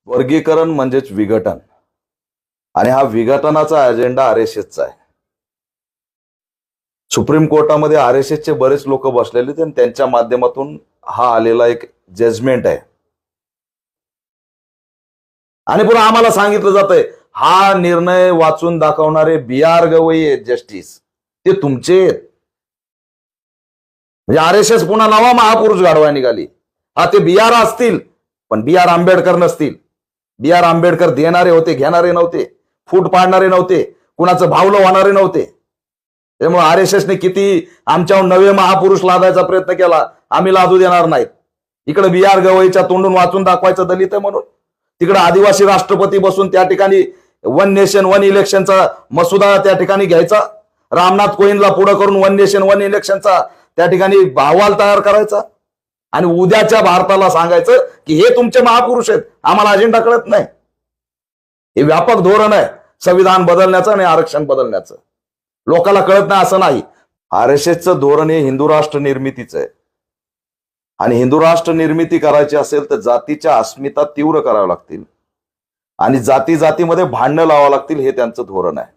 वर्गीकरण म्हणजेच विघटन, आणि हा विघटनाचा अजेंडा आरएसएसचा आहे. सुप्रीम कोर्टामध्ये आरएसएसचे बरेच लोक बसलेले आणि त्यांच्या माध्यमातून हा आलेला एक जजमेंट आहे. आणि पुन्हा आम्हाला सांगितलं जातंय हा निर्णय वाचून दाखवणारे BR गवई आहेत जस्टिस, ते तुमचे आहेत. म्हणजे आरएसएस पुन्हा नवा महापुरुष घडवायला निघाली. हा ते BR असतील पण BR आंबेडकर नसतील. BR आंबेडकर देणारे होते, घेणारे नव्हते, फूट पाडणारे नव्हते, कुणाचं भावलं होणारे नव्हते. त्यामुळे आरएसएसने किती आमच्यावर नवे महापुरुष लादायचा प्रयत्न केला, आम्ही लादू देणार नाहीत. इकडे BR गवईच्या तोंडून वाचून दाखवायचं दलित आहे म्हणून, तिकडे आदिवासी राष्ट्रपती बसून त्या ठिकाणी वन नेशन वन इलेक्शनचा मसुदा त्या ठिकाणी घ्यायचा, रामनाथ कोविंदला पुढे करून वन नेशन वन इलेक्शनचा त्या ठिकाणी अहवाल तयार करायचा, आणि उद्याच्या भारताला सांगायचं की हे तुमचे महापुरुष आहेत, आम्हाला अजेंडा कळत नाही. हे व्यापक धोरण आहे संविधान बदलण्याचं आणि आरक्षण बदलण्याचं. लोकांना कळत नाही असं नाही. आरएसएसचं धोरण हे हिंदू राष्ट्र निर्मितीचं आहे, आणि हिंदू राष्ट्र निर्मिती करायची असेल तर जातीच्या अस्मिता तीव्र कराव्या लागतील आणि जाती जातीमध्ये भांडणं लावावं लागतील, हे त्यांचं धोरण आहे.